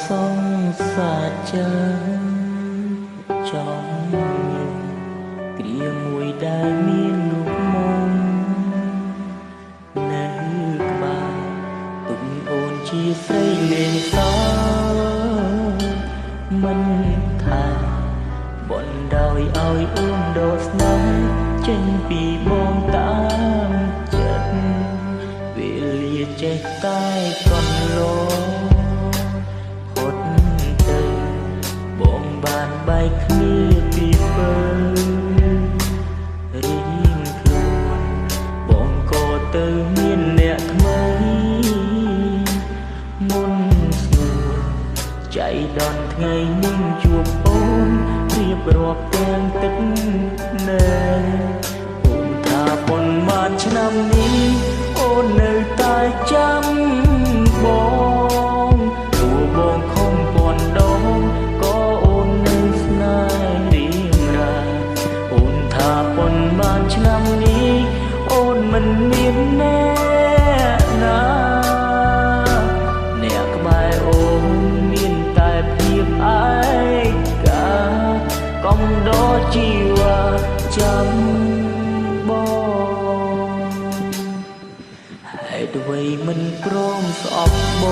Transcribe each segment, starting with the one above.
សង្សារចាំចំគ្រាមួយដែលមានលោកមុំនៅក្បែរទុំអូនជាស្រីលេងសើមិនថាបនដោយឲ្យអូនដកស្នេហ៍ចេញពីបងតាមចិត្តវេលាចេះតែកន្លងហត់ទៅបងបានបែកគ្នាពីបើរៀងខ្លួនបងក៏ទៅមានអ្នកថ្មីមុនស្ងួនចៃដន្យថ្ងៃនឹងជួបអូនរៀបរាប់ទាំងទឹកណែអូនថាប៉ុន្មានឆ្នាំនេះអូននៅតែចាំបងទោះបងខំពាន់ដងក៏អូននៅស្នេហ៍រៀងរាអូនថាប៉ុន្មានឆ្នាំនេះអូនមិនមានអ្នកណាអ្នកក្បែរអូនមានតែភាពឯកាកំដរជីវ៉ាចាំបងហេតុអ្វីមិនព្រមស្អប់ប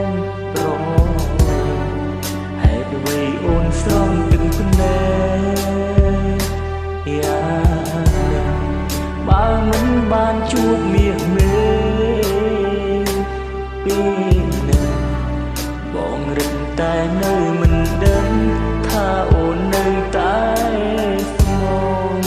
ងព្រមហេតុអ្វីអូនស្រង់ទឹកភ្នែកយ៉ាងបើមិនបានជួបមាសមេពេលនឹងបងរឹតតែនៅមិនដឹងថាអូននៅតែស្មង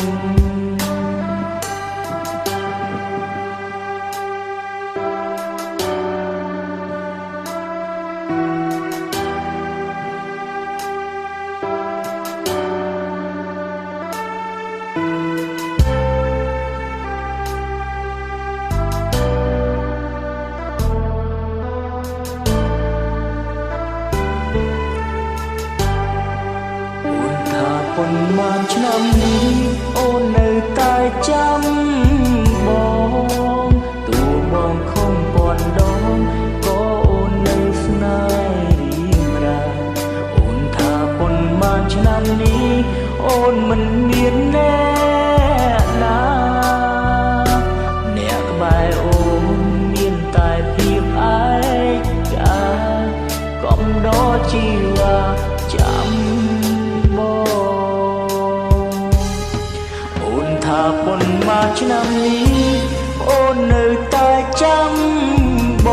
ប៉ុន្មានឆ្នាំនេះអូននៅតែចាំបងទោះបងខំពាន់ដងក៏អូននៅស្នេហ៍រៀងរាអូនថាប៉ុន្មានឆ្នាំនេះអូនមិនមានអ្នកណាអ្នកក្បែរអូនមានតែភាពឯកាកំដរជីវ៉ាចាំថាប៉ុន្មានឆ្នាំនេះអូននៅតែចាំប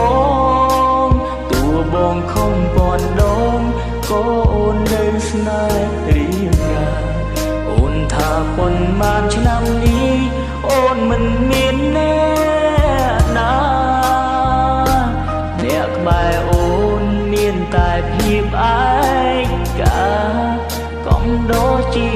ងទោះបងខំពាន់ដងក៏អូននៅស្នេហ៍រៀងរាអូនថាប៉ុន្មានឆ្នាំនេះអូនមិនមានអ្នកណាអ្នកក្បែរអូនមានតែភាពឯកាកំដរជី